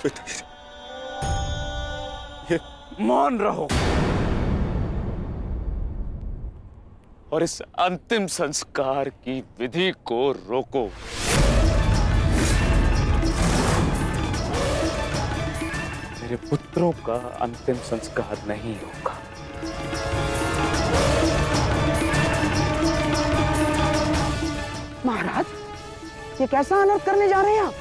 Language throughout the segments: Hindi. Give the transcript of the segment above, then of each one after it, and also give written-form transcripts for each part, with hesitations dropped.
पिताश्री, मौन रहो और इस अंतिम संस्कार की विधि को रोको। मेरे पुत्रों का अंतिम संस्कार नहीं होगा। महाराज, ये कैसा अनर्थ करने जा रहे हैं आप?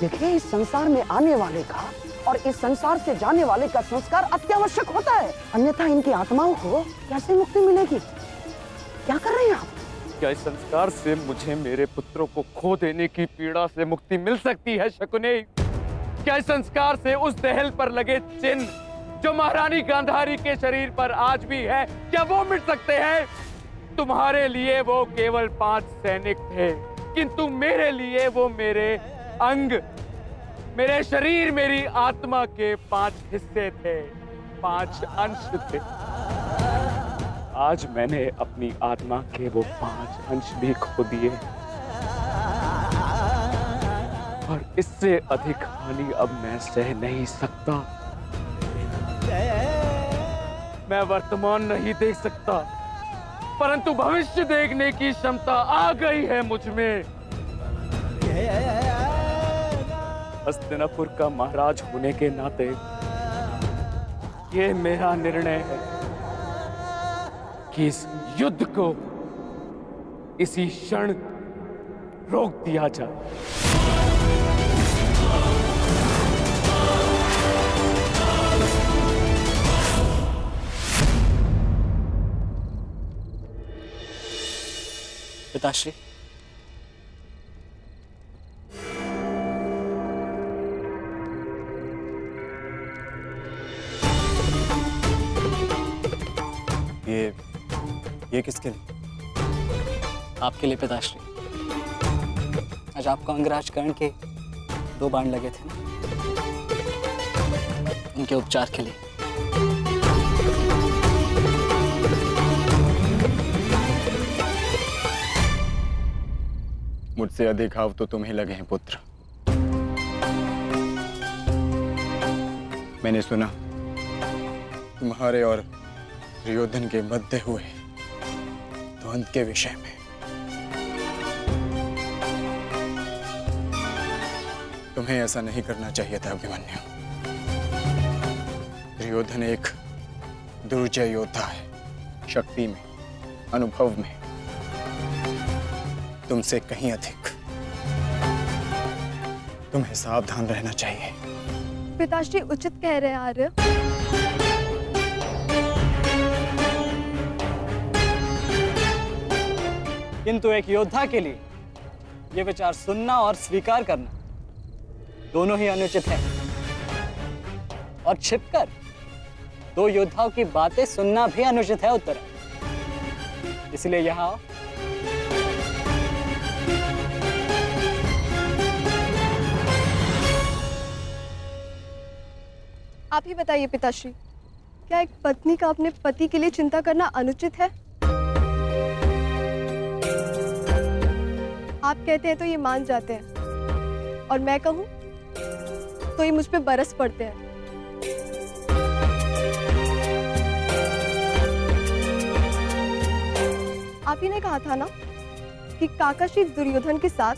देखिए, इस संसार में आने वाले का और इस संसार से जाने वाले का संस्कार अत्यावश्यक होता है, अन्यथा इनकी आत्माओं को कैसे मुक्ति मिलेगी? क्या कर रहे हैं आप? क्या इस संस्कार से मुझे मेरे पुत्रों को खो देने की पीड़ा से मुक्ति मिल सकती है शकुनी? क्या इस संस्कार से उस दहल पर लगे चिन्ह जो महारानी गांधारी के शरीर पर आज भी है, क्या वो मिट सकते हैं? तुम्हारे लिए वो केवल 5 सैनिक थे, किंतु मेरे लिए वो मेरे अंग, मेरे शरीर, मेरी आत्मा के 5 हिस्से थे, 5 अंश थे। आज मैंने अपनी आत्मा के वो 5 अंश भी खो दिए और इससे अधिक हानि अब मैं सह नहीं सकता। मैं वर्तमान नहीं देख सकता, परंतु भविष्य देखने की क्षमता आ गई है मुझ में। हस्तिनापुर का महाराज होने के नाते ये मेरा निर्णय है कि इस युद्ध को इसी क्षण रोक दिया जाए। पिताश्री, ये किसके लिए? आपके लिए पिताश्री। आज आपको अंगराज कर्ण के 2 बाण लगे थे ना, उनके उपचार के लिए। मुझसे अधिक घाव तो तुम्हें लगे हैं पुत्र। मैंने सुना तुम्हारे और दुर्योधन के मध्य हुए द्वंद्व के विषय में। तुम्हें ऐसा नहीं करना चाहिए था अभिमन्यु। दुर्योधन एक दुर्जय योद्धा है, शक्ति में, अनुभव में तुमसे कहीं अधिक। तुम्हें सावधान रहना चाहिए। पिताश्री उचित कह रहे हैं आर्य। किंतु एक योद्धा के लिए यह विचार सुनना और स्वीकार करना दोनों ही अनुचित है, और छिपकर 2 योद्धाओं की बातें सुनना भी अनुचित है उत्तर। इसलिए यहां आप ही बताइए पिताश्री, क्या एक पत्नी का अपने पति के लिए चिंता करना अनुचित है? आप कहते हैं तो ये मान जाते हैं, और मैं कहूं तो ये मुझ पे बरस पड़ते हैं। आप ही ने कहा था ना कि काका श्री दुर्योधन के साथ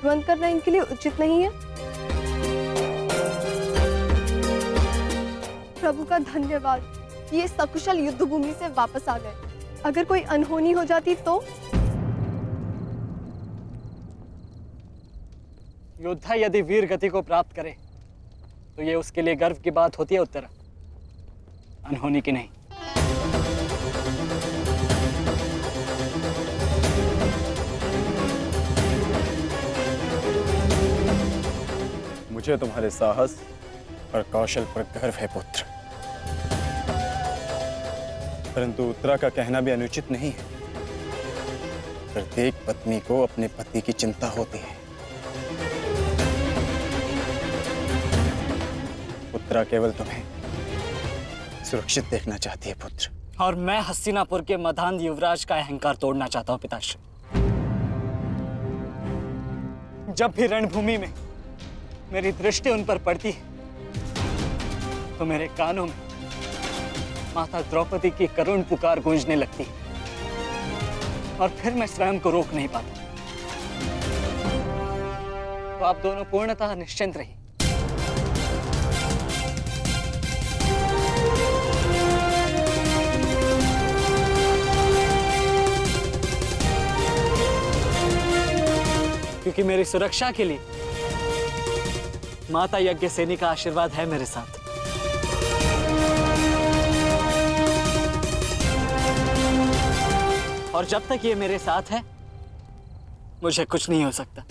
द्वंद्व करना इनके लिए उचित नहीं है। प्रभु का धन्यवाद कि ये सकुशल युद्ध भूमि से वापस आ गए। अगर कोई अनहोनी हो जाती तो? योद्धा यदि वीर गति को प्राप्त करे तो ये उसके लिए गर्व की बात होती है उत्तरा, अनहोनी की नहीं। मुझे तुम्हारे साहस और कौशल पर गर्व है पुत्र, परंतु उत्तरा का कहना भी अनुचित नहीं है। प्रत्येक पत्नी को अपने पति की चिंता होती है। उत्तरा केवल तुम्हें सुरक्षित देखना चाहती है पुत्र। और मैं हस्तिनापुर के मधान युवराज का अहंकार तोड़ना चाहता हूं पिताश्री। जब भी रणभूमि में मेरी दृष्टि उन पर पड़ती है तो मेरे कानों में माता द्रौपदी की करुण पुकार गूंजने लगती है और फिर मैं स्वयं को रोक नहीं पाता। तो आप दोनों पूर्णतः निश्चिंत रहिए। क्योंकि मेरी सुरक्षा के लिए माता यज्ञसेनी का आशीर्वाद है मेरे साथ। और जब तक ये मेरे साथ है मुझे कुछ नहीं हो सकता।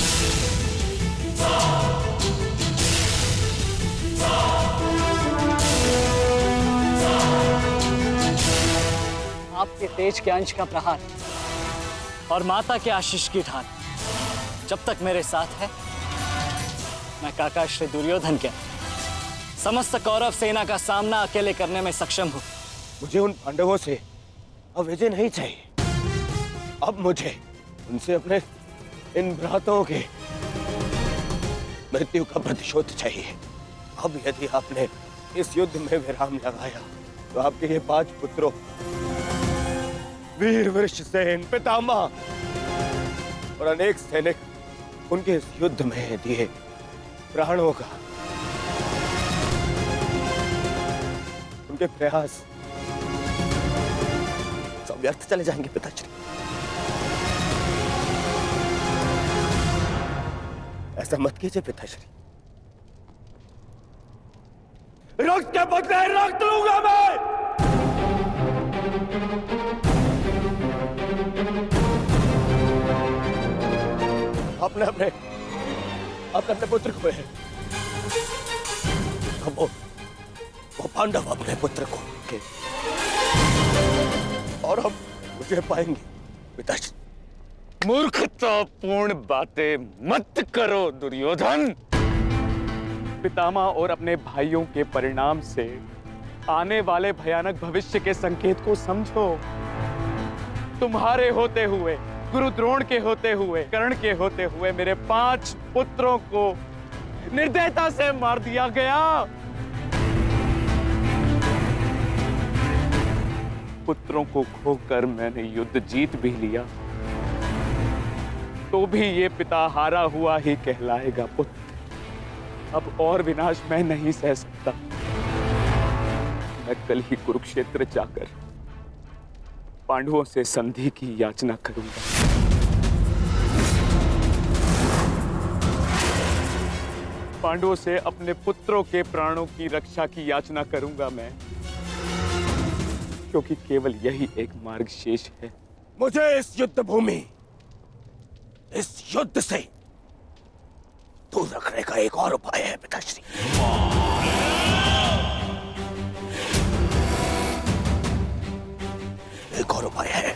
आपके तेज के अंश का प्रहार और माता के आशीष की ढाल जब तक मेरे साथ है, मैं काका श्री दुर्योधन के समस्त कौरव सेना का सामना अकेले करने में सक्षम हूं। मुझे उन पांडवों से अब विजय नहीं चाहिए। अब मुझे उनसे अपने इन भ्राताओं के मृत्यु का प्रतिशोध चाहिए। अब यदि आपने इस युद्ध में विराम लगाया तो आपके ये 5 पुत्रों वीर वृषसेन, पितामह और अनेक सैनिक उनके इस युद्ध में दिए प्राणों का, उनके प्रयास सब व्यर्थ चले जाएंगे पिताश्री। ऐसा मत कीजिए पिताश्री। रक्त के बदले रक्त लूंगा मैं। अपने अपने अपने अपने पुत्र को है। अब वो पांडव अपने पुत्र को के और हम मुझे पाएंगे पिताश्री। मूर्खतापूर्ण बातें मत करो दुर्योधन। पितामह और अपने भाइयों के परिणाम से आने वाले भयानक भविष्य के संकेत को समझो। तुम्हारे होते हुए, गुरु द्रोण के होते हुए, कर्ण के होते हुए मेरे 5 पुत्रों को निर्दयता से मार दिया गया। पुत्रों को खोकर मैंने युद्ध जीत भी लिया तो भी ये पिता हारा हुआ ही कहलाएगा पुत्र। अब और विनाश मैं नहीं सह सकता। मैं कल ही कुरुक्षेत्र जाकर पांडवों से संधि की याचना करूंगा। पांडवों से अपने पुत्रों के प्राणों की रक्षा की याचना करूंगा मैं, क्योंकि केवल यही एक मार्ग शेष है। मुझे इस युद्ध भूमि, इस युद्ध से दूर रखने का एक और उपाय है पिताश्री। एक और उपाय है।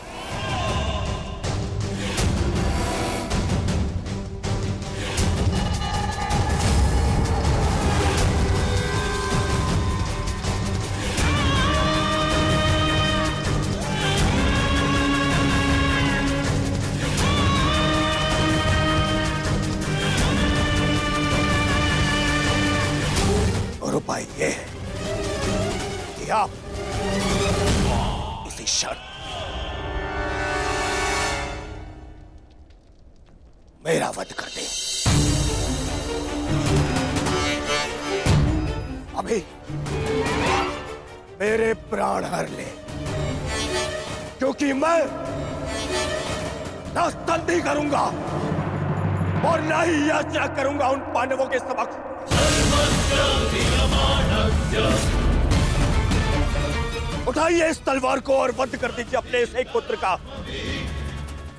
और उपाय ये है कि आप इसी क्षण मेरा वध कर दें। अभी मेरे प्राण हर ले, क्योंकि मैं ना संधि करूंगा और ना ही याचना करूंगा उन पांडवों के समक्ष। उठाइए इस तलवार को और वध कर दीजिए अपने इस एक पुत्र का।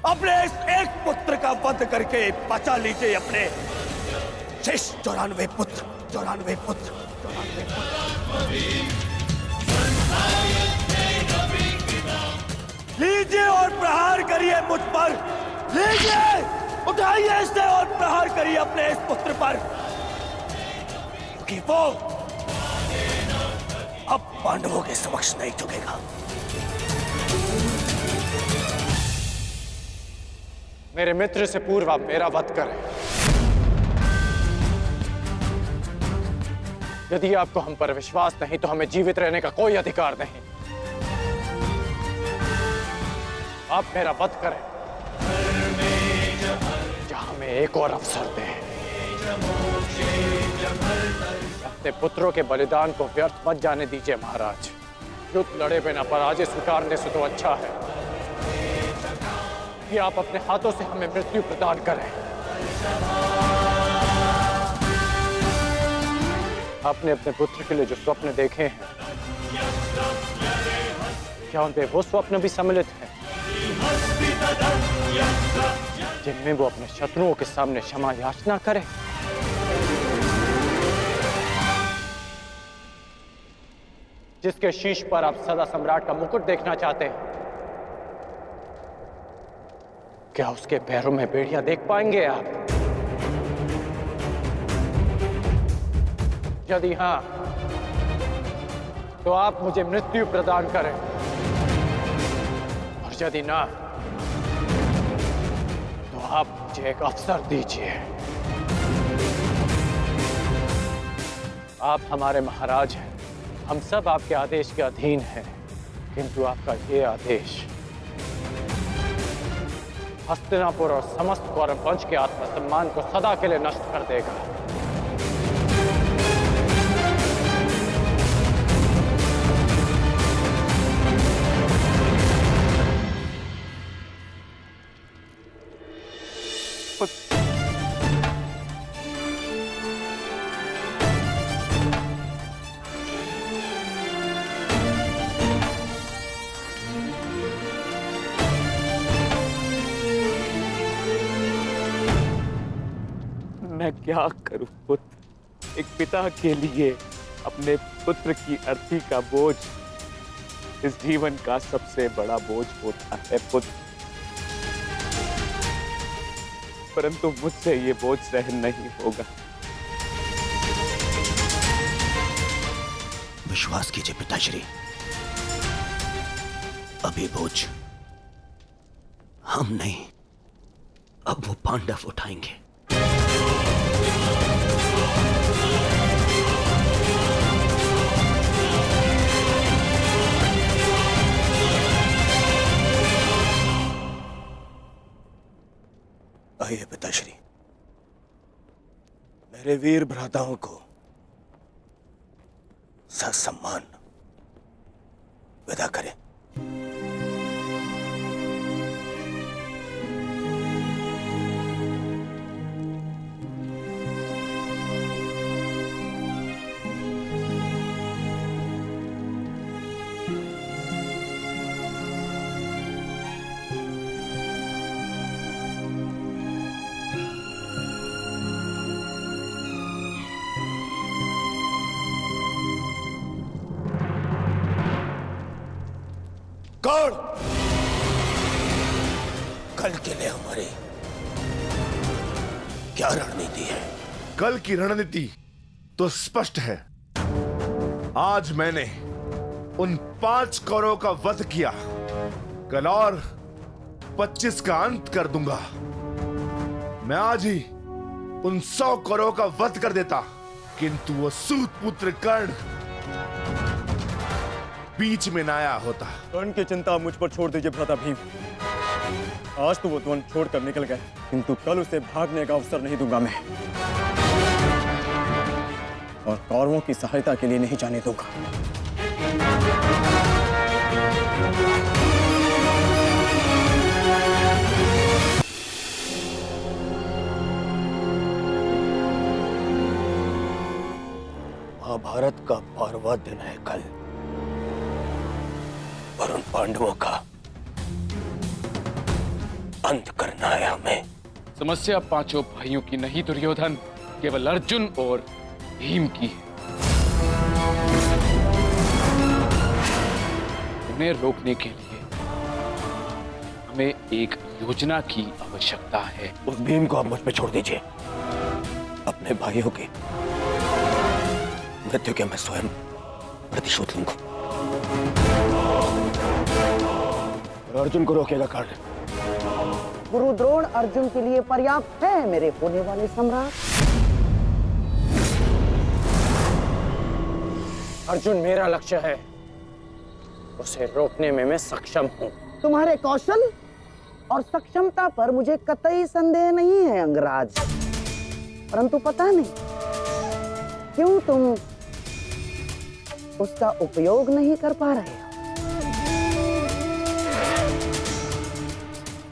अपने इस एक पुत्र का वध करके बचा लीजिए अपने शेष 94 पुत्र। 94 पुत्र। लीजिए और प्रहार करिए मुझ पर। लीजिए, उठाइए इसे और प्रहार करिए अपने इस पुत्र पर, क्योंकि वो अब पांडवों के समक्ष नहीं झुकेगा। मेरे मित्र से पूर्व आप मेरा वध करें। यदि आपको हम पर विश्वास नहीं तो हमें जीवित रहने का कोई अधिकार नहीं। आप मेरा वध करें या हमें एक और अवसर दें। अपने पुत्रों के बलिदान को व्यर्थ मत जाने दीजिए महाराज। युद्ध लड़े बिना पराजय स्वीकारने से तो अच्छा है कि आप अपने हाथों से हमें मृत्यु प्रदान करें। आपने अपने पुत्र के लिए जो स्वप्न देखे हैं, क्या उनपे वो स्वप्न भी सम्मिलित हैं जिनमें वो अपने शत्रुओं के सामने क्षमा याचना करे? जिसके शीश पर आप सदा सम्राट का मुकुट देखना चाहते हैं, क्या उसके पैरों में बेड़ियां देख पाएंगे आप? यदि हां, तो आप मुझे मृत्यु प्रदान करें, और यदि ना, तो आप मुझे एक अवसर दीजिए। आप हमारे महाराज हैं, हम सब आपके आदेश के अधीन हैं, किंतु आपका ये आदेश हस्तिनापुर और समस्त कौरव वंश के आत्मसम्मान को सदा के लिए नष्ट कर देगा। मैं क्या करूं पुत्र? एक पिता के लिए अपने पुत्र की अर्थी का बोझ इस जीवन का सबसे बड़ा बोझ होता है पुत्र, परंतु मुझसे ये बोझ सहन नहीं होगा। विश्वास कीजिए पिताश्री, अभी बोझ हम नहीं, अब वो पांडव उठाएंगे। आइए पिताश्री, मेरे वीर भ्राताओं को ससम्मान विदा करें। कौन कल के लिए हमारी क्या रणनीति है? कल की रणनीति तो स्पष्ट है। आज मैंने उन 5 कौरवों का वध किया, कल और 25 का अंत कर दूंगा। मैं आज ही उन 100 कौरवों का वध कर देता, किंतु वो सूत पुत्र कर्ण बीच में न आया होता। कर्ण की चिंता मुझ पर छोड़ दीजिए भ्राता भीम। आज तो वो वन छोड़कर निकल गए, किंतु कल उसे भागने का अवसर नहीं दूंगा मैं, और कौरवों की सहायता के लिए नहीं जाने दूंगा। महाभारत का 12वां दिन है कल, और उन पांडवों का अंत करना है हमें। समस्या 5 भाइयों की नहीं दुर्योधन, केवल अर्जुन और भीम की है। उन्हें रोकने के लिए हमें एक योजना की आवश्यकता है। उस भीम को आप मुझ पे छोड़ दीजिए। अपने भाइयों की मृत्यु के मैं स्वयं प्रतिशोध लूंगा। अर्जुन को रोकेगा कर्ण। गुरु द्रोण अर्जुन के लिए पर्याप्त है मेरे होने वाले सम्राट। अर्जुन मेरा लक्ष्य है, उसे रोकने में मैं सक्षम हूं। तुम्हारे कौशल और सक्षमता पर मुझे कतई संदेह नहीं है अंगराज, परंतु पता नहीं क्यों तुम उसका उपयोग नहीं कर पा रहे हो।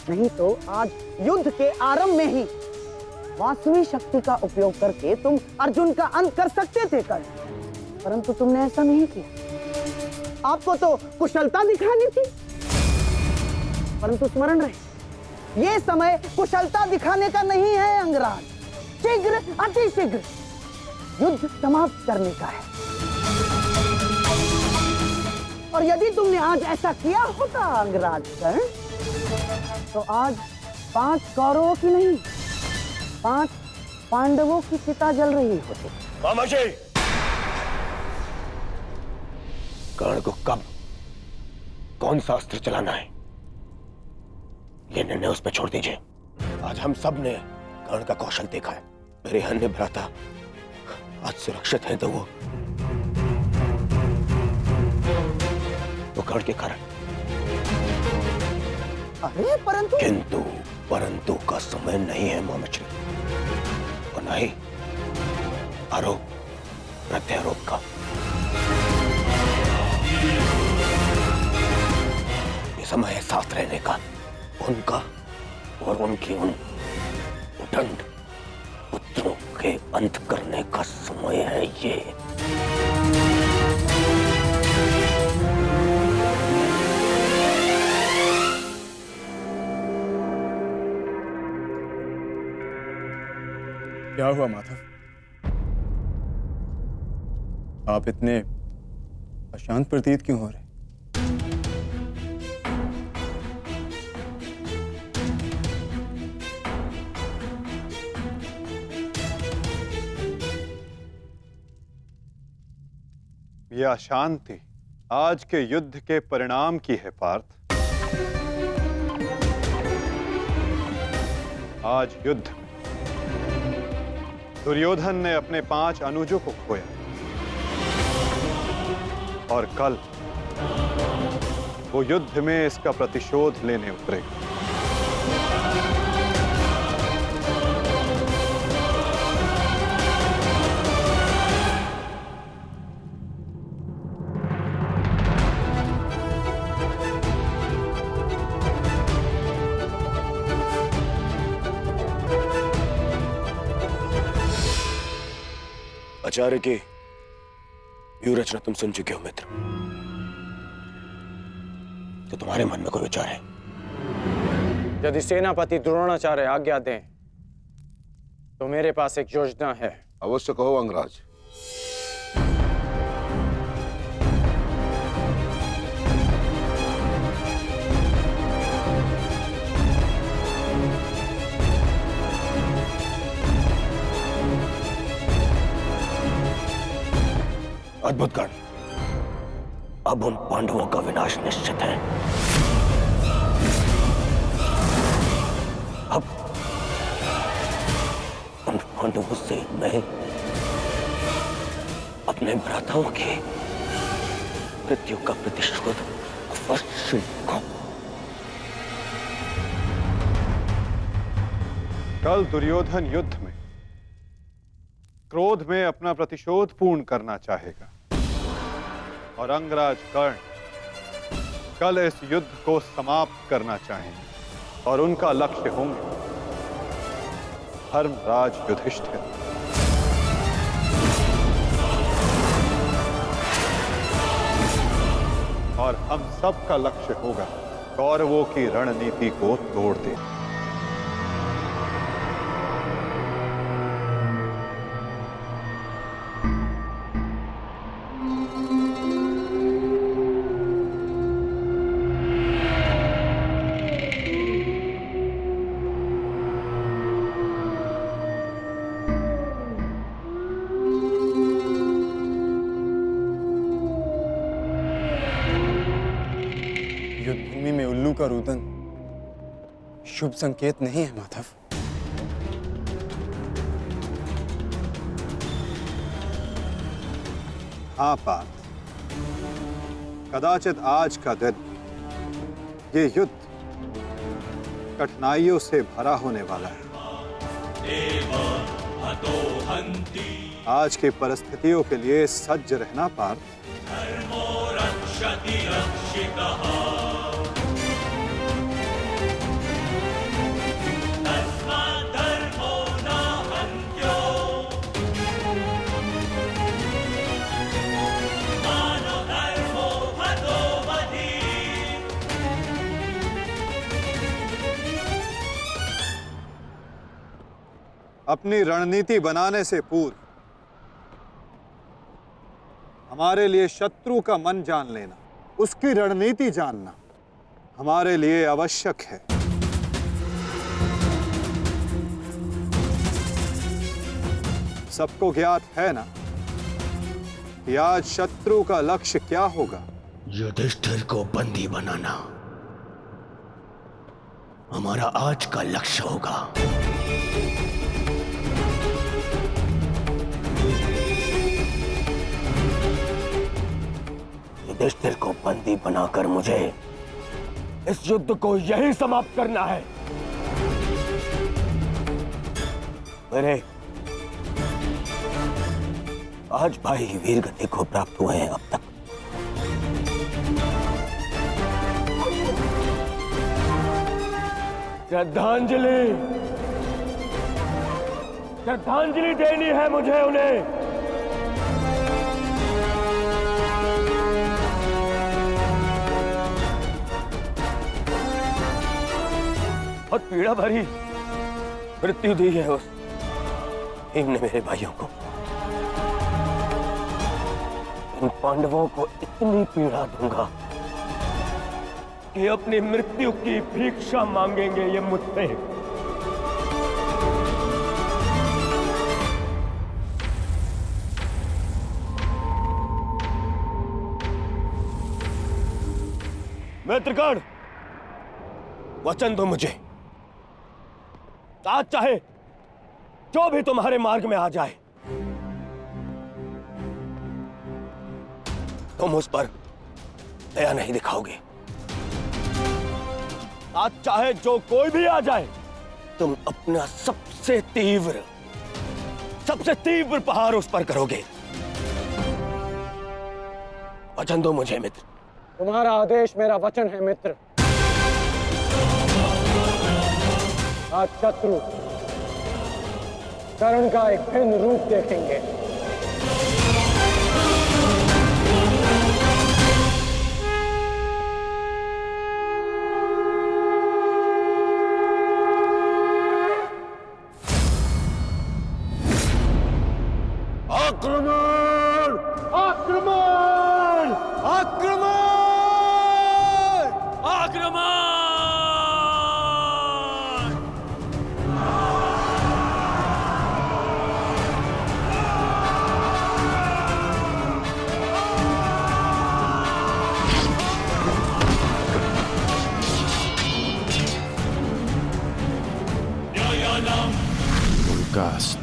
नहीं तो आज युद्ध के आरंभ में ही वास्तविक शक्ति का उपयोग करके तुम अर्जुन का अंत कर सकते थे कल, परंतु तुमने ऐसा नहीं किया। आपको तो कुशलता दिखानी थी, परंतु स्मरण रहे ये समय कुशलता दिखाने का नहीं है अंगराज। शीघ्र अतिशीघ्र युद्ध समाप्त करने का है। और यदि तुमने आज ऐसा किया होता अंगराज कर्ण, तो आज 5 कौरवों की नहीं 5 पांडवों की चिता जल रही होती। मामाजी, कर्ण को कब कौन सा अस्त्र चलाना है ये निर्णय उस पर छोड़ दीजिए। आज हम सब ने कर्ण का कौशल देखा है। मेरे अन्य भ्राता आज सुरक्षित हैं तो वो कर्ण के कारण। अरे परंतु परंतु का समय नहीं है मामाजी, और न ही आरोप प्रत्यारोप का। ये समय है साथ रहने का, उनका और उनकी उन उदंड पुत्रों के अंत करने का समय है ये। क्या हुआ माधव? आप इतने अशांत प्रतीत क्यों हो रहे? यह अशांति आज के युद्ध के परिणाम की है पार्थ। आज युद्ध में दुर्योधन ने अपने 5 अनुजों को खोया, और कल वो युद्ध में इसका प्रतिशोध लेने उतरेगा। आचार्य की व्यूह रचना तुम सुन चुके हो मित्र, तो तुम्हारे मन में कोई विचार है? यदि सेनापति द्रोणाचार्य आज्ञा दें तो मेरे पास एक योजना है। अवश्य कहो अंगराज। अद्भुत कर्ण, अब उन पांडवों का विनाश निश्चित है। अब उन पांडवों से मैं अपने भ्राताओं की मृत्यु का प्रतिशोध अवश्य लूंगा। कल दुर्योधन युद्ध में क्रोध में अपना प्रतिशोध पूर्ण करना चाहेगा, और अंगराज कर्ण कल इस युद्ध को समाप्त करना चाहेंगे, और उनका लक्ष्य होंगे धर्मराज युधिष्ठिर। और हम सब का लक्ष्य होगा कौरवों की रणनीति को तोड़ देना। युद्धभूमि में उल्लू का रुदन शुभ संकेत नहीं है माधव। हाँ पार्थ, कदाचित आज का दिन, ये युद्ध कठिनाइयों से भरा होने वाला है। आज की परिस्थितियों के लिए सज्ज रहना पार्थ। अपनी रणनीति बनाने से पूर्व हमारे लिए शत्रु का मन जान लेना, उसकी रणनीति जानना हमारे लिए आवश्यक है। सबको ज्ञात है ना कि आज शत्रु का लक्ष्य क्या होगा? युधिष्ठिर को बंदी बनाना हमारा आज का लक्ष्य होगा। युधिष्ठिर को बंदी बनाकर मुझे इस युद्ध को यही समाप्त करना है। मेरे आज भाई वीर गति को प्राप्त हुए हैं अब तक। श्रद्धांजलि श्रद्धांजलि देनी है मुझे उन्हें। और पीड़ा भरी मृत्यु दी है उस भीम ने मेरे भाइयों को। इन पांडवों को इतनी पीड़ा दूंगा कि अपनी मृत्यु की भिक्षा मांगेंगे ये मुझसे। मित्रगण, वचन दो मुझे, आज चाहे जो भी तुम्हारे मार्ग में आ जाए, तुम उस पर दया नहीं दिखाओगे। आज चाहे जो कोई भी आ जाए, तुम अपना सबसे तीव्र प्रहार उस पर करोगे। वचन दो मुझे मित्र। तुम्हारा आदेश मेरा वचन है मित्र। आज शत्रु कर्ण का एक भिन्न रूप देखेंगे। आक्रमण! आक्रमण! आक्रमण! आक्रमण! उनका अस्त्र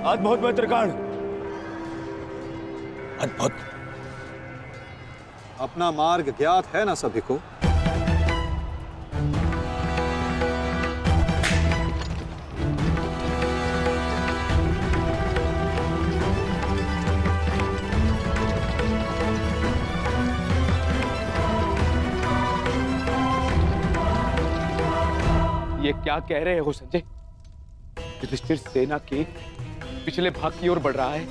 अद्भुत मित्रगण, अद्भुत। अपना मार्ग ज्ञात है ना सभी को? ये क्या कह रहे हो संजय? युधिष्ठिर सेना के पिछले भाग की ओर बढ़ रहा है।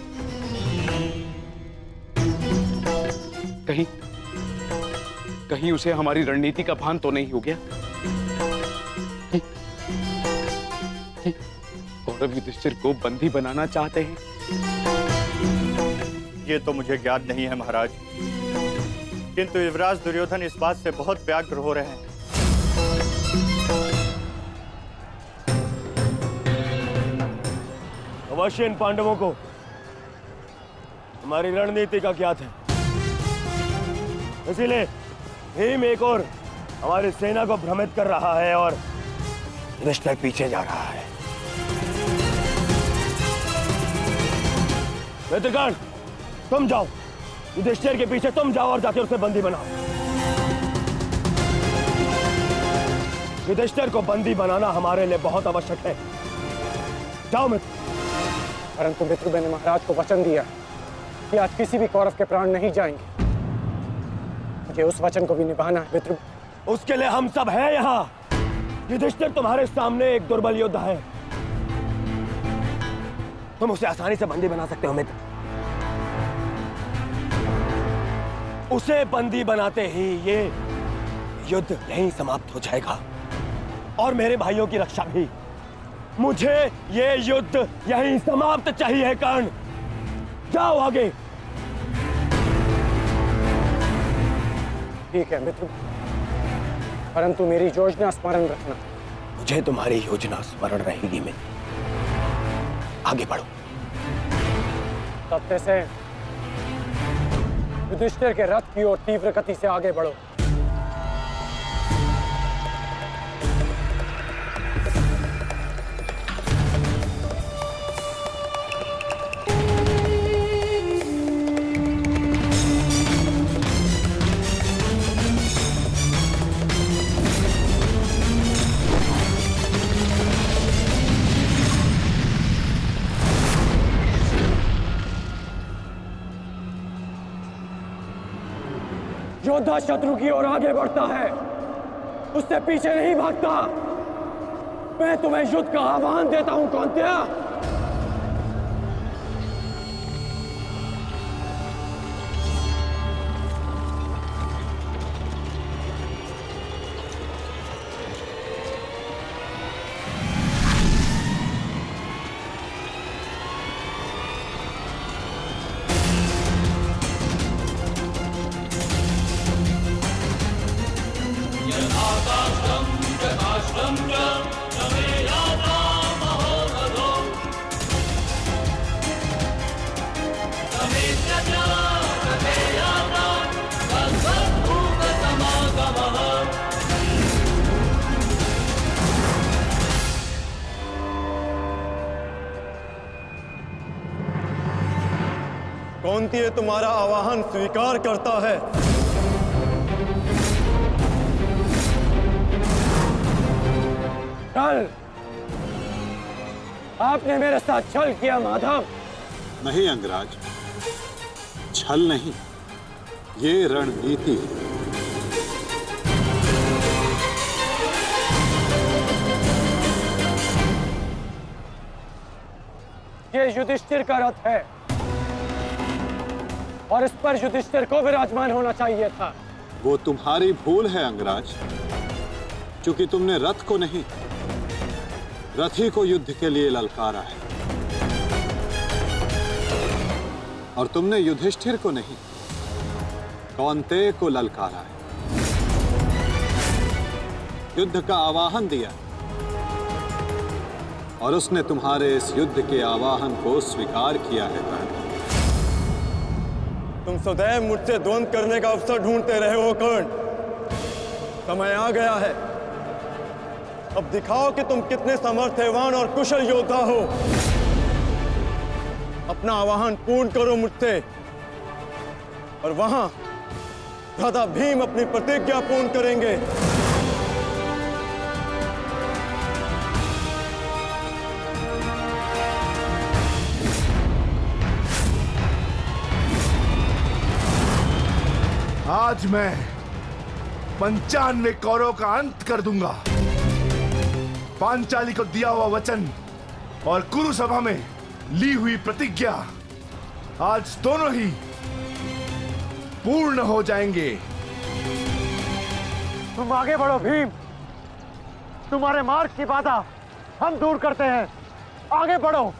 कहीं उसे हमारी रणनीति का भान तो नहीं हो गया? कौरव युधिष्ठिर को बंदी बनाना चाहते हैं? ये तो मुझे ज्ञात नहीं है महाराज, किंतु युवराज दुर्योधन इस बात से बहुत व्यग्र हो रहे हैं। अवश्य इन पांडवों को हमारी रणनीति का ज्ञात है, इसीलिए भीम एक और हमारी सेना को भ्रमित कर रहा है और युधिष्ठिर पीछे जा रहा है। मित्रगण, तुम जाओ, युधिष्ठिर के पीछे तुम जाओ और जाके उसे बंदी बनाओ। युधिष्ठिर को बंदी बनाना हमारे लिए बहुत आवश्यक है। जाओ मित्र। परंतु मित्र, मैंने महाराज को वचन दिया कि आज किसी भी कौरव के प्राण नहीं जाएंगे। मुझे उस वचन को भी निभाना है मित्र। उसके लिए हम सब हैं यहाँ। युधिष्ठिर तुम्हारे सामने एक दुर्बल योद्धा है, तुम उसे आसानी से बंदी बना सकते हो मित्र। उसे बंदी बनाते ही ये युद्ध यहीं समाप्त हो जाएगा और मेरे भाइयों की रक्षा भी। मुझे ये युद्ध यहीं समाप्त चाहिए। कर्ण, जाओ आगे। ठीक है मित्र, परंतु मेरी योजना स्मरण रखना। मुझे तुम्हारी योजना स्मरण रहेगी मित्र। आगे बढ़ो। तब से युधिष्ठिर के रथ की ओर तीव्र गति से आगे बढ़ो। योद्धा शत्रु की ओर आगे बढ़ता है, उससे पीछे नहीं भागता। मैं तुम्हें युद्ध का आह्वान देता हूं कौंतेय। कौंतेय तुम्हारा आवाहन स्वीकार करता है। कल आपने मेरे साथ छल किया माधव। नहीं अंगराज, छल नहीं, ये रणनीति है। ये युधिष्ठिर का रथ है और इस पर युधिष्ठिर को विराजमान होना चाहिए था। वो तुम्हारी भूल है अंगराज, क्योंकि तुमने रथ को नहीं, रथी को युद्ध के लिए ललकारा है। और तुमने युधिष्ठिर को नहीं, कौंतेय को ललकारा है, युद्ध का आवाहन दिया और उसने तुम्हारे इस युद्ध के आवाहन को स्वीकार किया है। कर्ण, तुम सदैव मुझसे द्वंद्व करने का अवसर ढूंढते रहे हो कर्ण। समय आ गया है, अब दिखाओ कि तुम कितने समर्थवान और कुशल योद्धा हो। अपना आवाहन पूर्ण करो मुझसे और वहां भ्राता भीम अपनी प्रतिज्ञा पूर्ण करेंगे। आज मैं 95 कौरवों का अंत कर दूंगा। पांचाली को दिया हुआ वचन और कुरु सभा में ली हुई प्रतिज्ञा आज दोनों ही पूर्ण हो जाएंगे। तुम आगे बढ़ो भीम, तुम्हारे मार्ग की बाधा हम दूर करते हैं, आगे बढ़ो।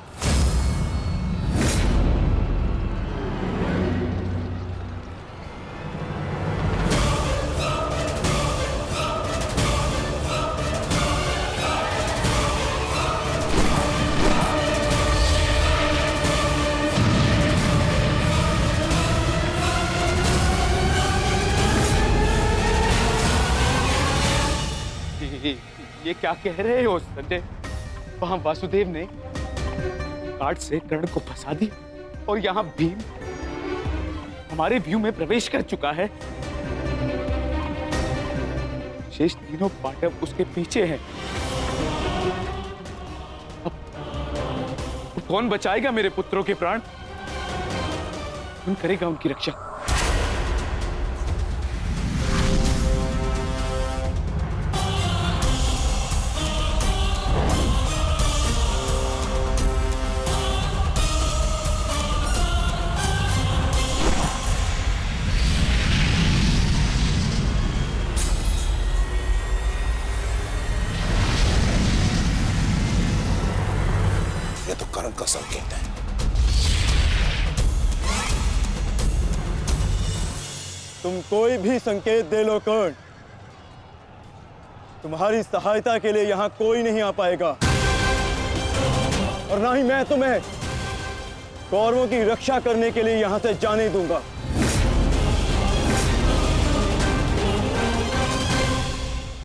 ये क्या कह रहे हो संजय? वहां वासुदेव ने कार्ड से कर्ण को फंसा दिया और यहाँ भीम हमारे व्यू में प्रवेश कर चुका है। शेष तीनों पांडव उसके पीछे हैं। अब कौन बचाएगा मेरे पुत्रों के प्राण? कौन करेगा उनकी रक्षा? ये तो कर्ण का संकेत है। तुम कोई भी संकेत दे लो कर्ण, तुम्हारी सहायता के लिए यहां कोई नहीं आ पाएगा, और ना ही मैं तुम्हें कौरवों की रक्षा करने के लिए यहां से जाने दूंगा।